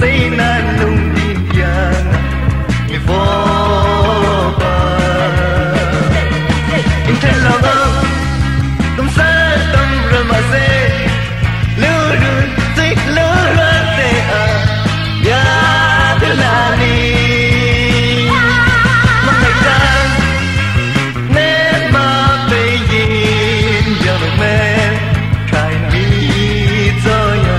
say na lung yang mi vo ba in tel la ba dum sa dum ra ma se lu ru te lu ra te a ya de la ni ma ngai ta ne ma pe yin ya me try me so ya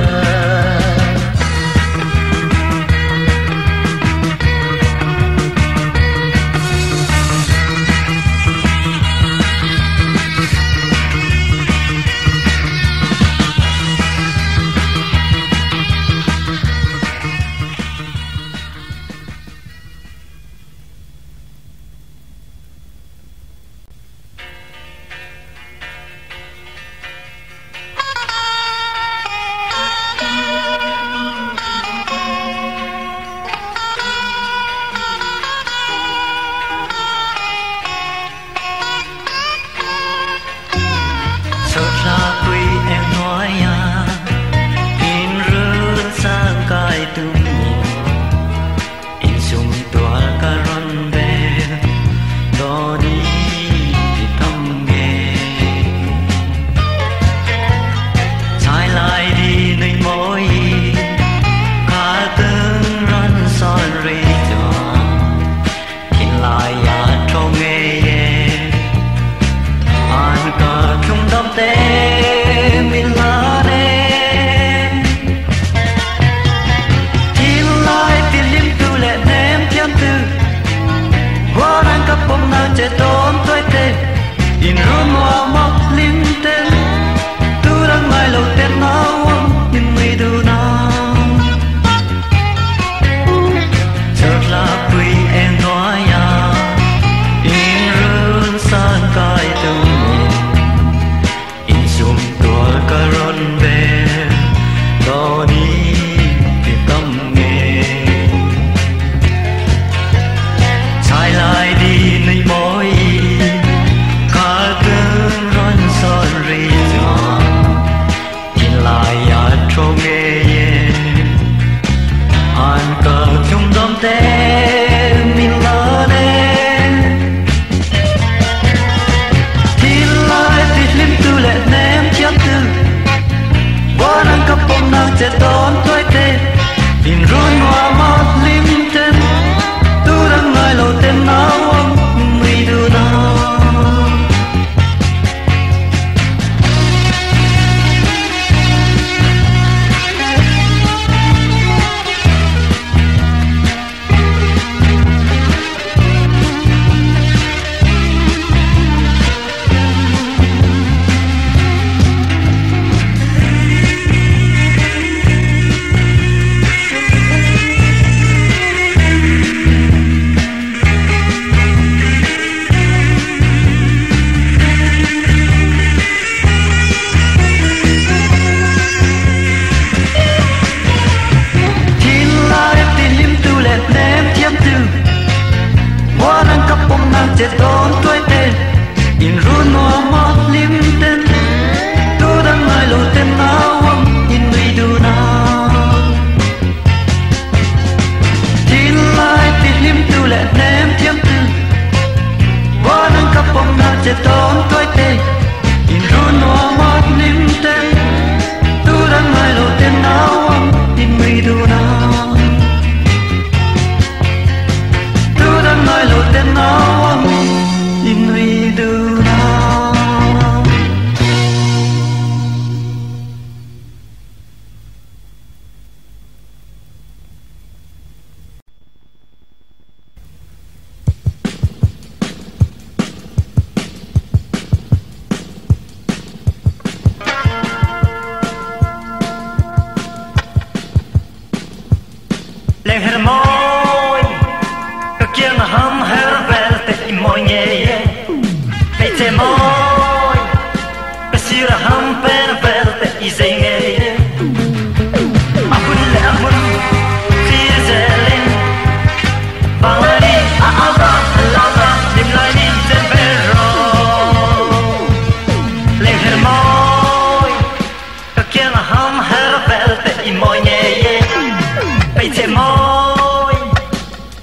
che môi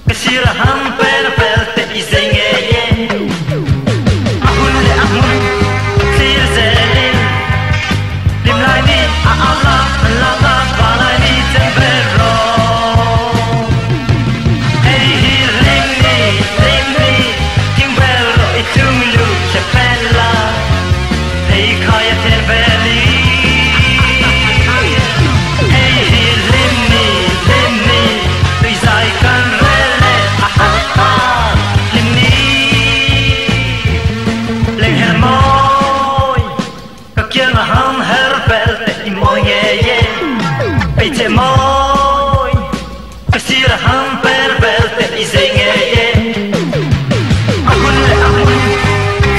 cái xì là ham pel pel te izay nghe ahun le ahun xì zelin lim lai ni Allah Allah ba lai ni ten bero hey lim ni ting bero itung lu chapella hey kaya ten valley che môi cái xì là ham pel pel te izay nghe ahun le ahun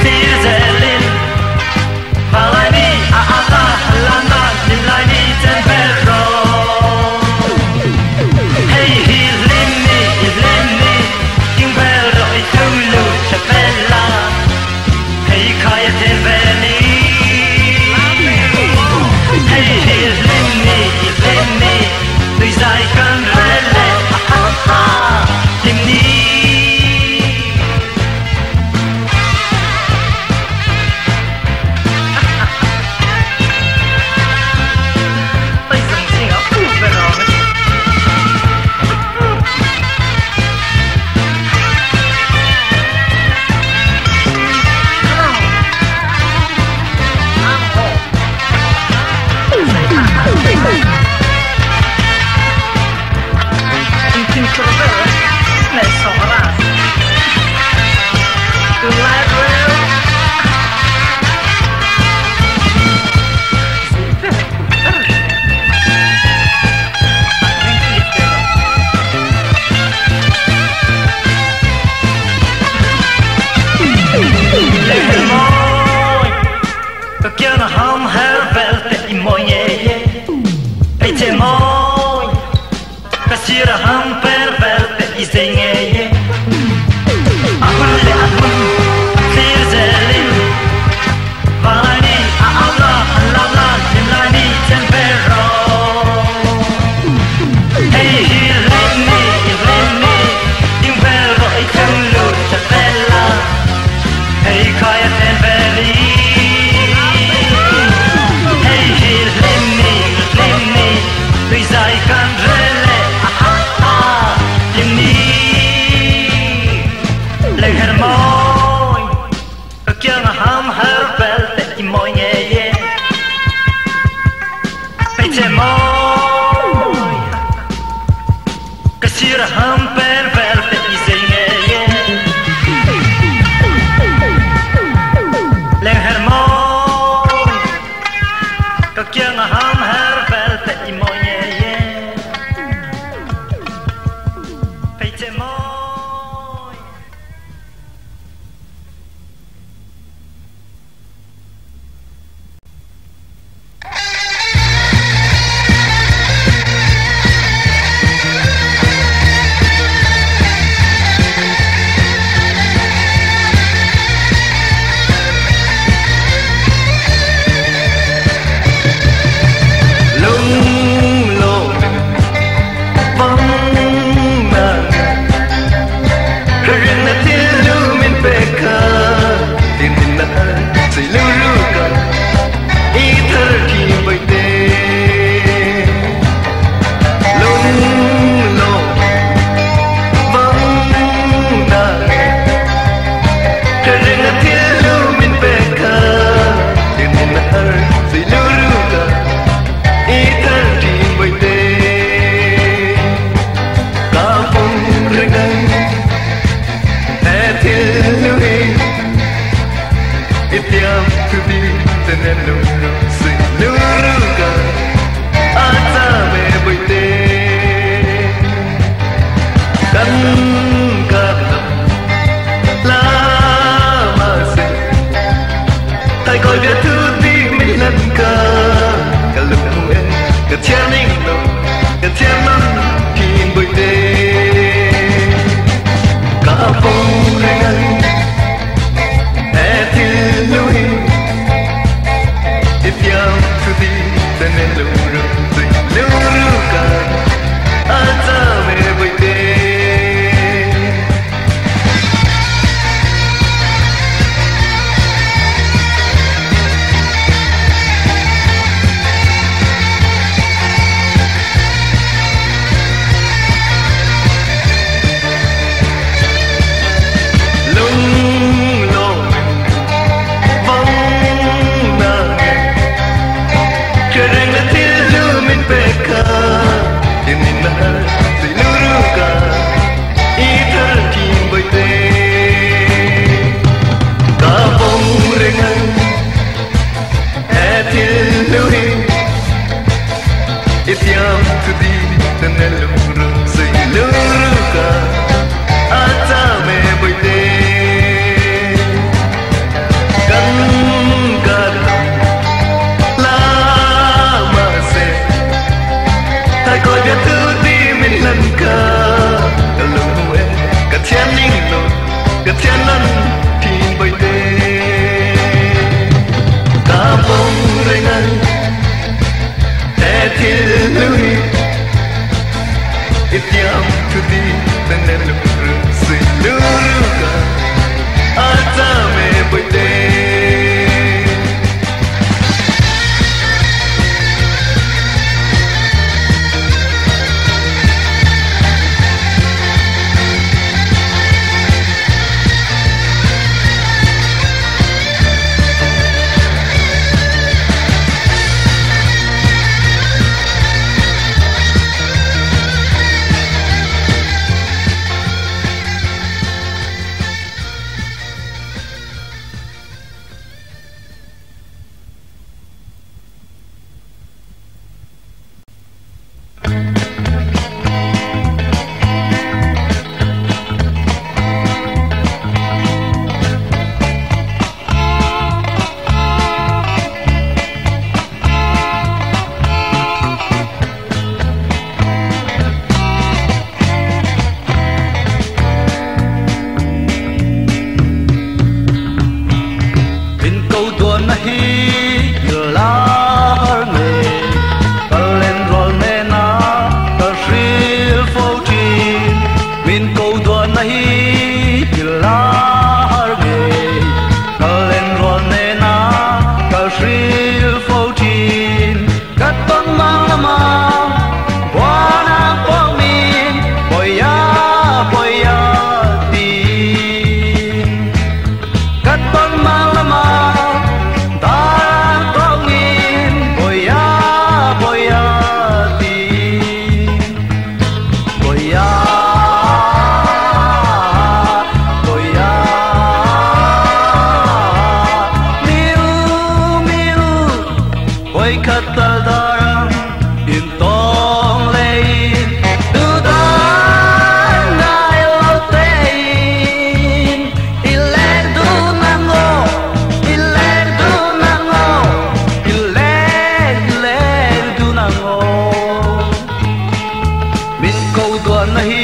xì zelin ba lai ni Allah lana lim lai ni ten bero hey lim ni king bero itung lu chapella hey kaya ten valley hey lim ni tôi dài cơn rele tìm đi tôi dùng xin ở phụ về rồi ham pel pel te izay nghe ahun le ahun xì zelin ba lai ni Allah Allah lim lai ni ten bero hey lim ni ting bero itung lu chapella hey kaya ten valley hey lim ni tôi dài can rele her môi kyang ham her pel te môi nghe pe che môi cái xì là ham pel pel te izay nghe lên her môi kyang ham her pel te môi nghe pe che môi itiam tuti tenen lukru siluruka atame boite Câu tuần này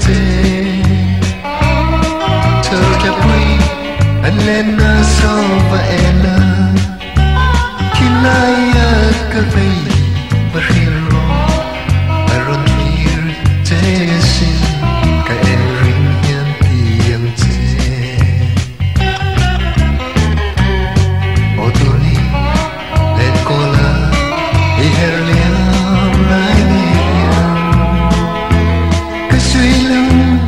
te thơ cha quy anh lên na so và ena khi nay ka vei barhiro aron hir te sin ka en ring yan tiang te otoni let kola i her liam lai liam ka suy lung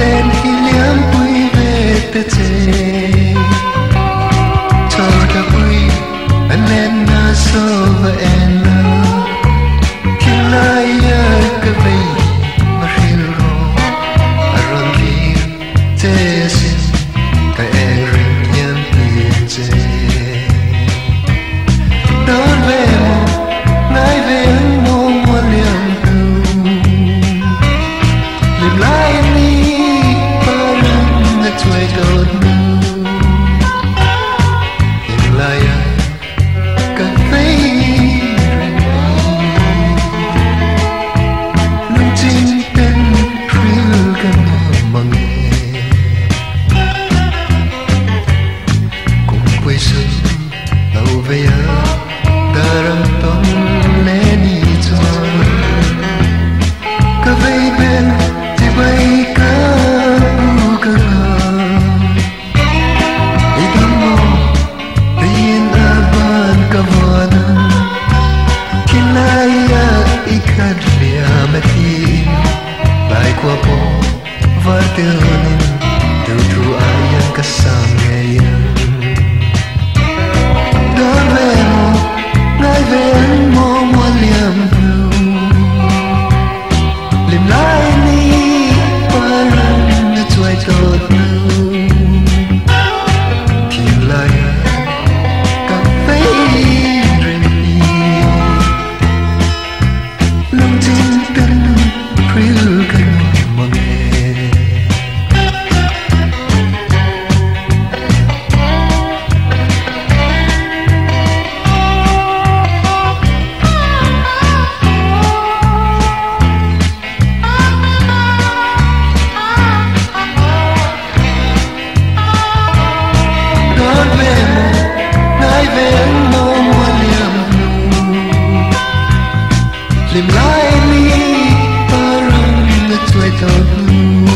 lên hi liam quy về te te thơ cha quy anh lên na so và ena khi nay ka vei barhiro aron hir te sin ka en ring yan tiang te đón về nay về anh mong muốn liam tu liềm lại đi bao năm đã tuổi đột nu liềm lại cà phê nung chín tên riêng gần mong nghe cùng quay xưa lâu về darang tong leni chon ka vei ben ti bai ka bu ka idam mo tin aban ka vona kinaya ikad lia matin bai kwa po vartenin tu tu ayan ka sangayan don ve mo nay về anh mong muốn liam liềm lại đi qua lần đã tuổi đột nu tìm lại cà phê rình đi lung tin tên riêng gần mong nghe liềm lại đi bao lần đã tuổi đột nu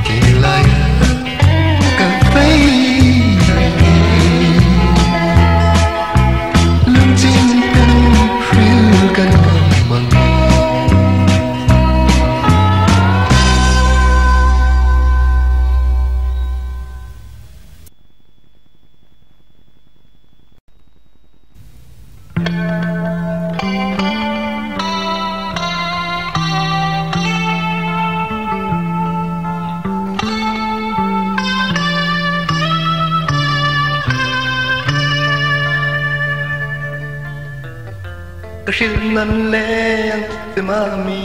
tìm lại cà phê lung tin tên riêng gần mong kashin nan leng te mami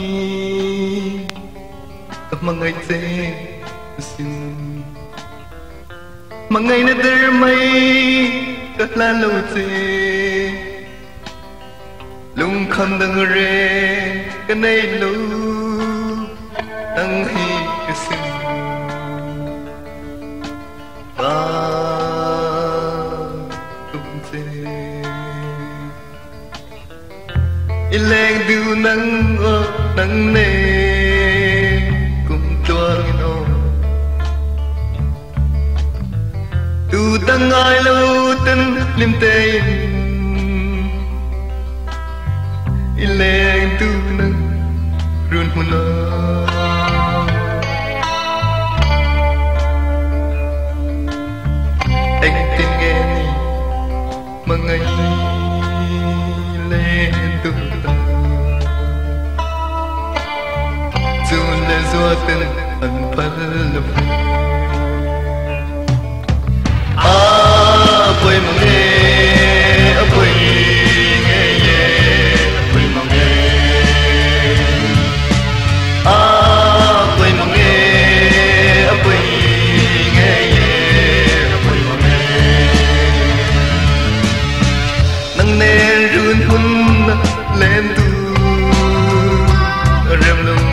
mangai te sin mangai na der mai ka la lo te lung kham dang re ka nei lo ang hi ka sin ba tum te ileng du nang o nang ne kum tuang no tu tang ai lo ten lim te ileng du nang run huna anh tin nghe ni mangai lên tu زواتن أنفلف أبوي مغني أبوي غيه أبوي مغني أبوي مغني أبوي غيه أبوي مغني nang nen run hun lên tu rem lung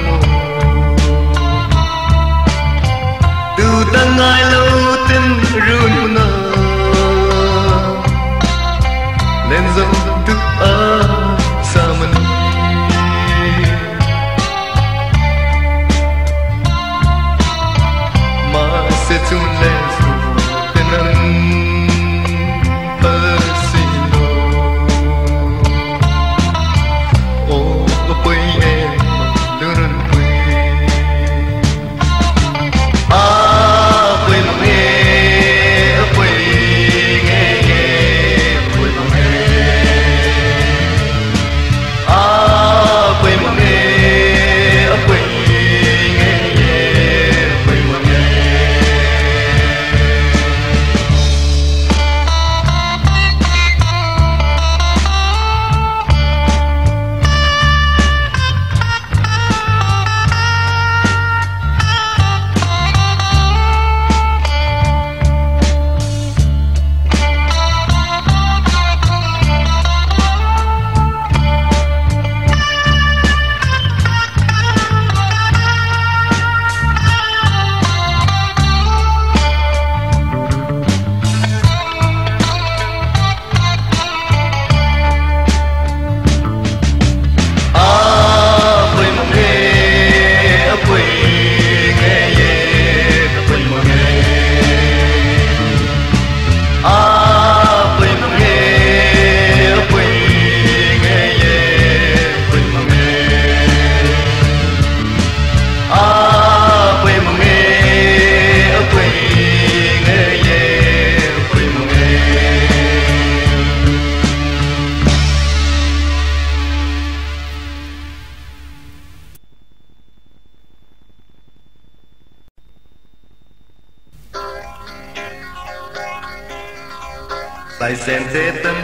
lại xem thế tân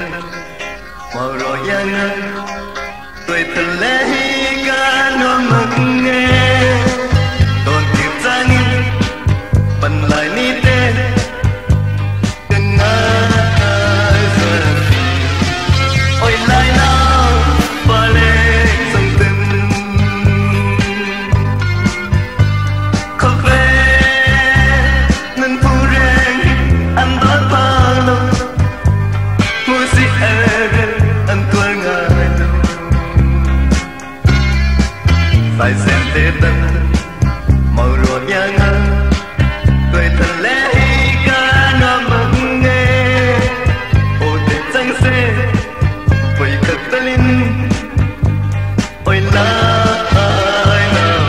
màu rồi yang tuổi thân lẽ ca nó mực nghe đồn tìm ra nghìn bần lại ni tên gần ngã giờ ôi lại nào và lệ dòng tình khóc về nên phu rèn ăn đón bao lâu music ăn tuôn ngài phải xem thế tân màu ruột nhang tuổi thân lẽ ca nó mừng nghe ô tết danh xe với cực ta linh ôi la ai nào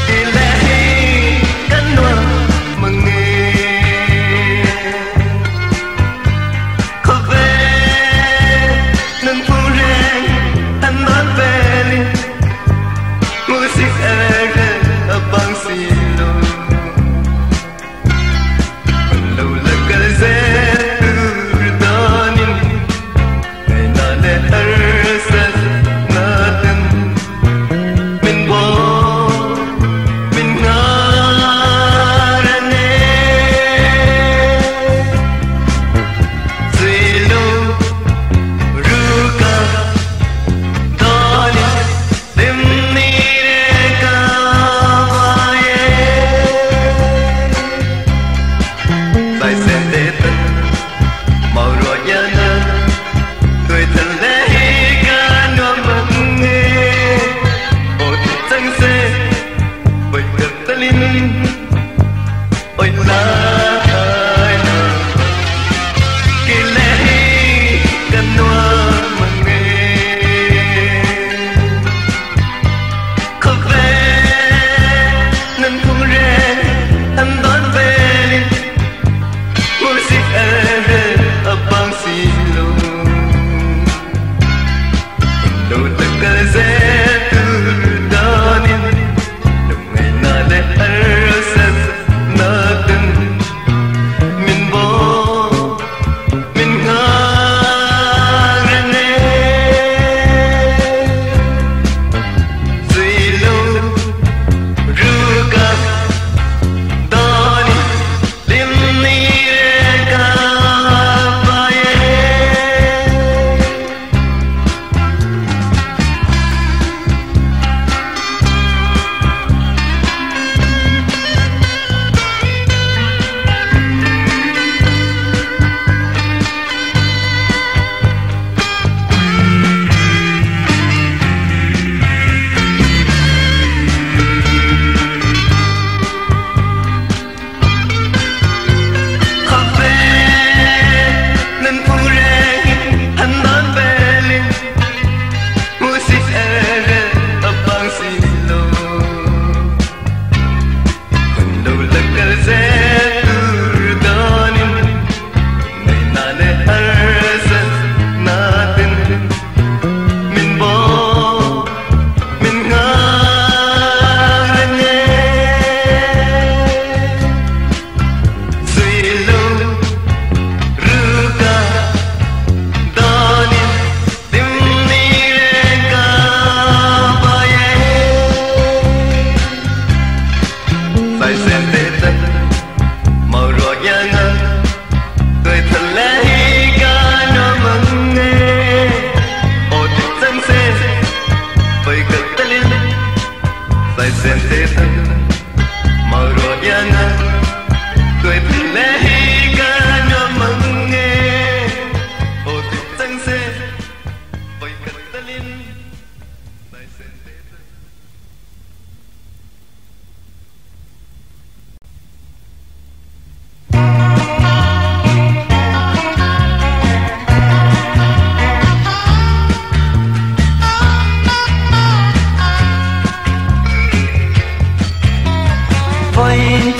đi lẽ cắn nó mừng nghe khóc về nên phu rèn anh đón về linh music abang silo lâu là cái dễ turdanin ngày nào để arsan natin min bo min ngarane silo ruka danin dimni lại xem thế tân màu ruột nhang tuổi thân lẽ ca nó mừng nghe ô tết danh xe với cực ta linh ôi la ai nào kỳ lẽ ca nó mừng nghe khóc về nên không rèn anh đón về music abang silo đâu tất cả dễ turdanin đừng ngày nào để arsan natin min bo min ngarane silo ruka dani limni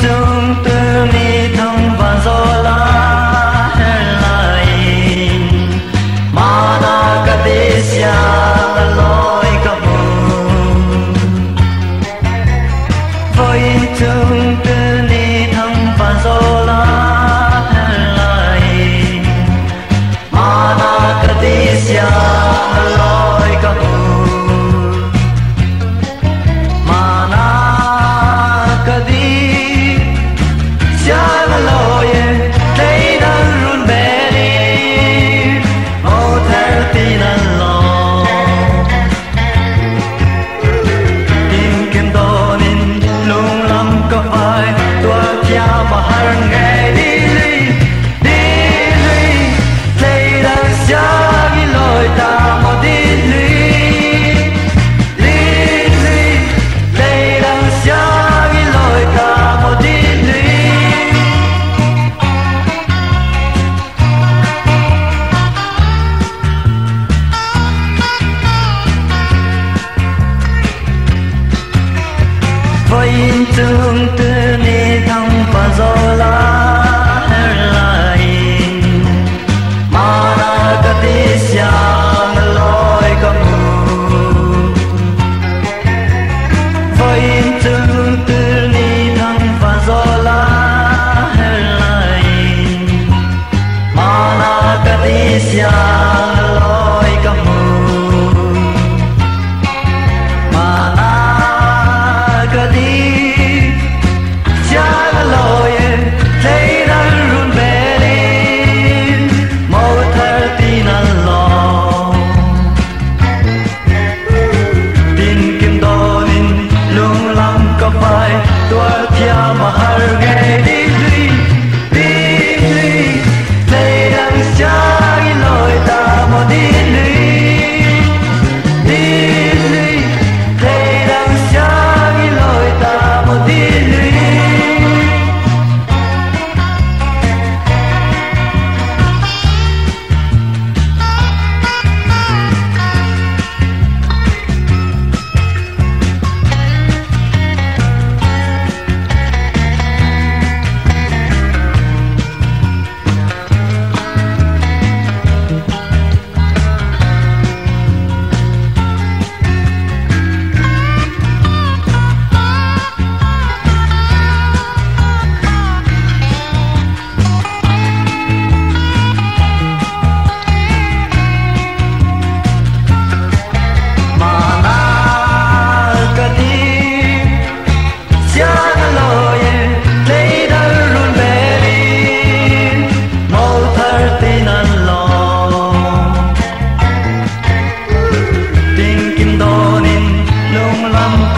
chung tư mi thông và gió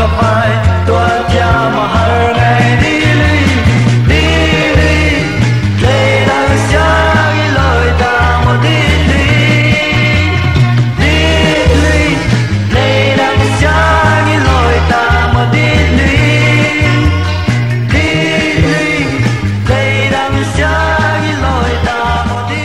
có vai tua cha mà har ngày đi đi để đang xa cái lời ta một đi để đang xa cái lời ta một đi để đang xa cái lời ta một đi.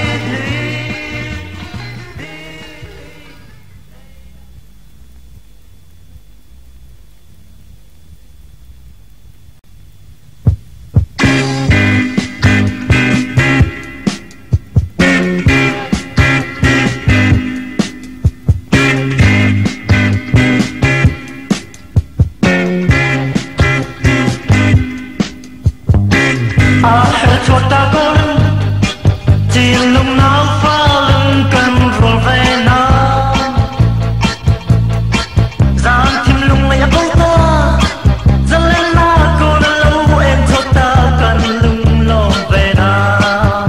Cho ta con chỉ lúc nào pha lưng cần rồi về nào gian thêm lung lại bông ta dần lên na cô đã lâu em cho ta cần lung lo về nào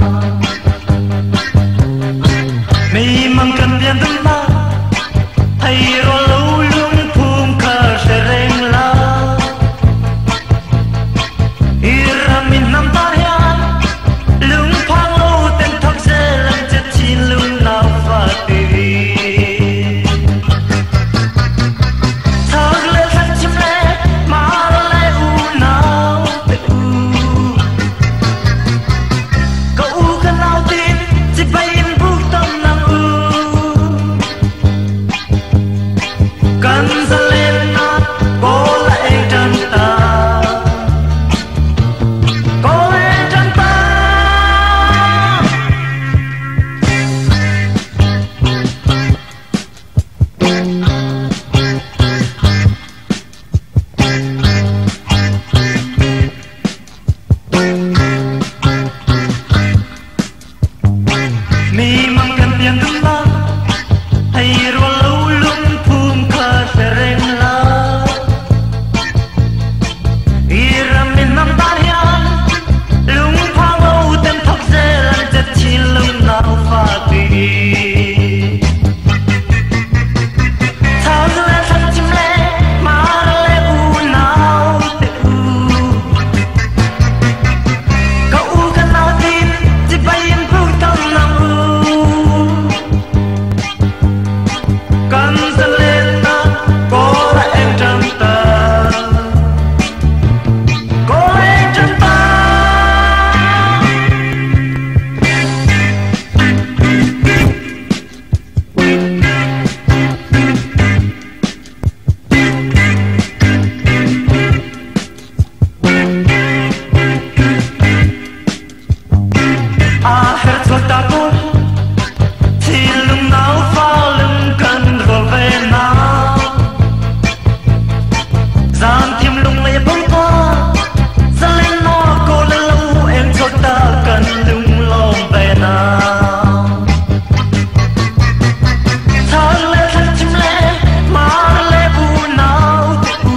mi mang cần tiền từng ta hay rồi lâu lung phum khờ sẽ rèn la ira min nam ta lung phang lâu tên thóc dê lần chất chi lung nào và tùy thóc lê khăn chim lê mà lê u nào tê u cậu khăn nào tin chỉ bay in bút tâm năng u cần ra lên nó có lại chân ta mi mang cần tiền đúng la hay rồi lâu lung phum khờ sẽ rèn la ira min nam ta hian lung phang lâu tên thóc dê lần chất chi lung nào pha tùy thao lê khăn chim lê mà lê u nào tê u cậu khăn nào tin chỉ bay in bút tâm năng cần dần lên ta có là em trong ta có em trong ta. Hết rồi ta cũng thì lúc nào pha lưng cần rồi về nào gian thêm lung lại bông ta dần lên nó cô lên lâu em cho ta cần lung lo về nào thang lê thang chim lê mà lê u nào tê u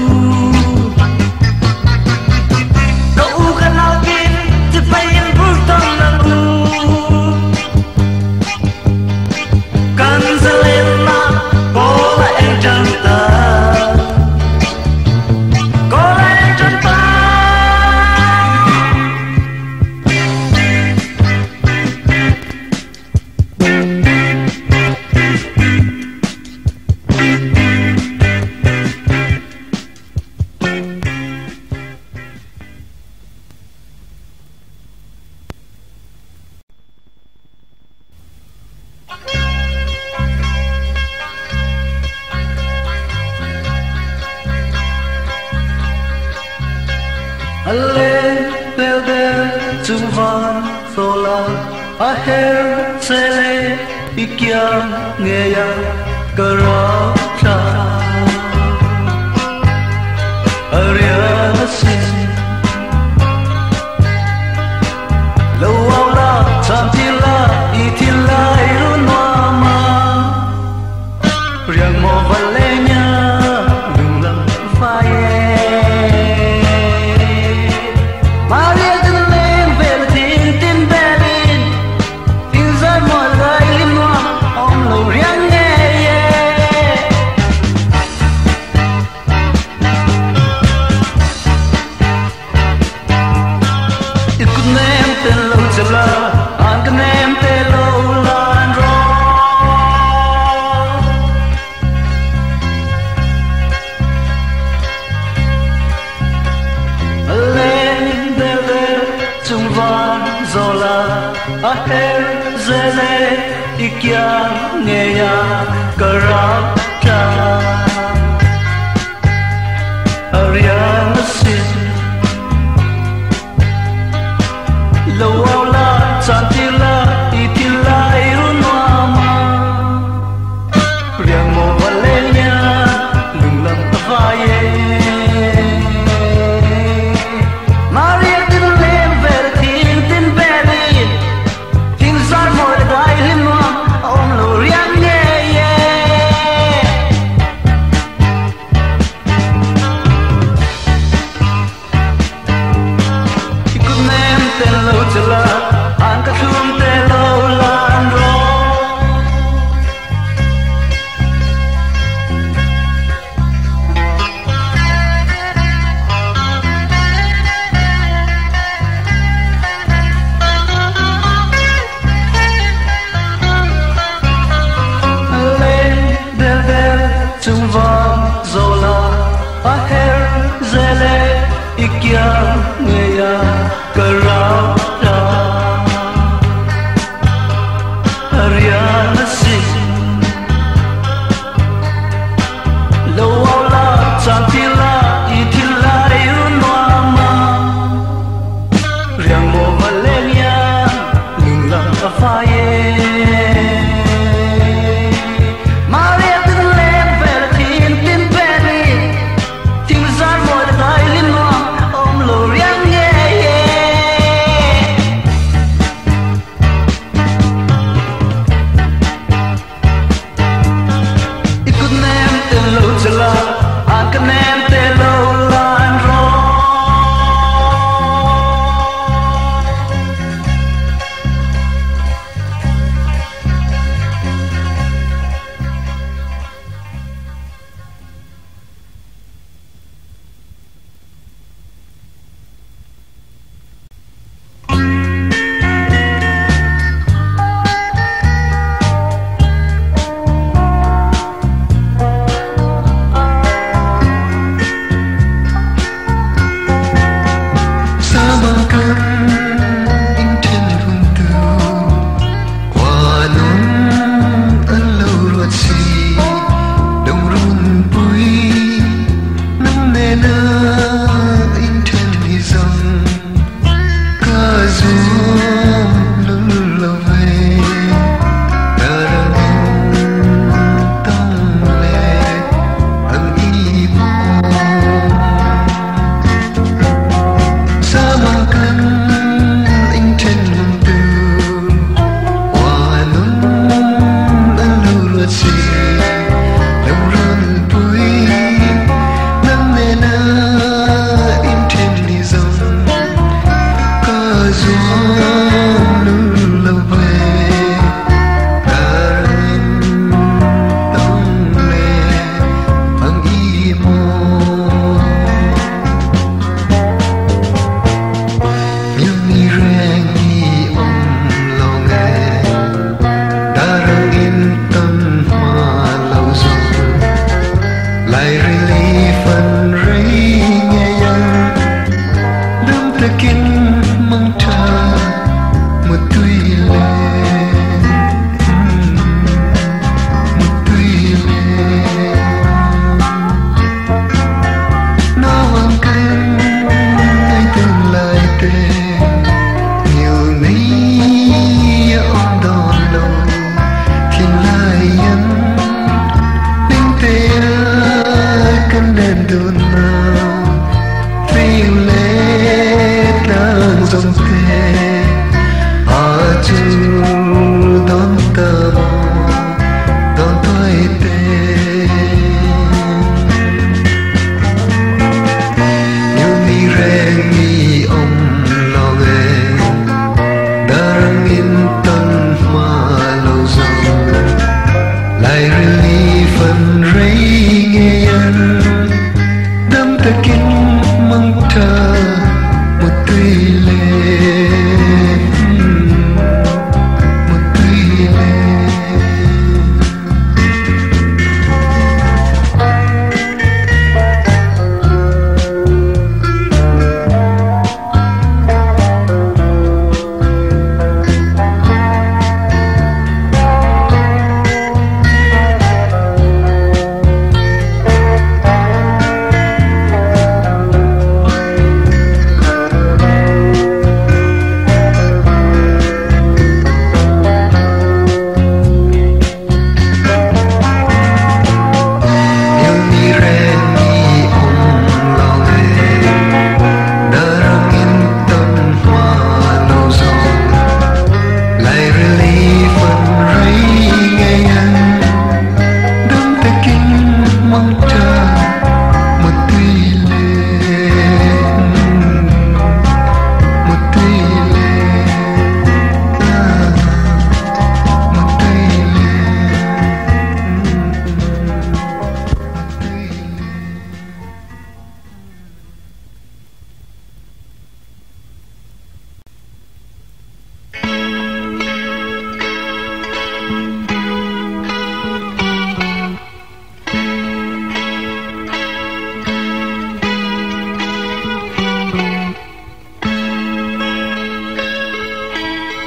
cậu khăn nào tin chỉ bay in bút tâm năng u cần dần lên na có là em trong ta có là em trong ta. Alle belde tuvan sola aher sele ikyam ngeya karata arya sin lawala chantila itila irunama riang mo valenya lunglam faye aher zele ikya ngeya karata ariasin lawala chantila itila irunama riang mo valenya lunglang tavaye Maria tin lem ver tin beli tin zar mo dai limwa om lo riang ye ikunem ten lo jala an ka thum te lo lan ro chung vang zola aher zele ikya ngeya karata ariana sin lawala chantila itila yunwama riang mo valenya lunglang afaye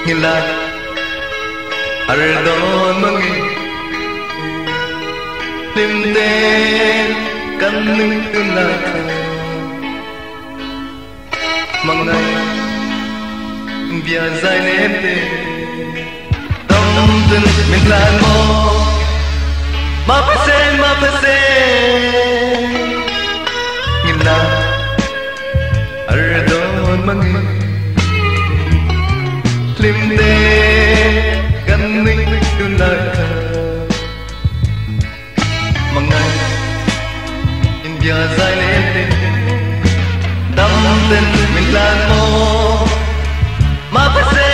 ngila ardon mangi limde kan ning tula mangai bia zai nete dom tin min lan mo ma pesen ngila ardon mangi limde kan ning tula mangai bia zai nete dom tin min lan mo ma pesen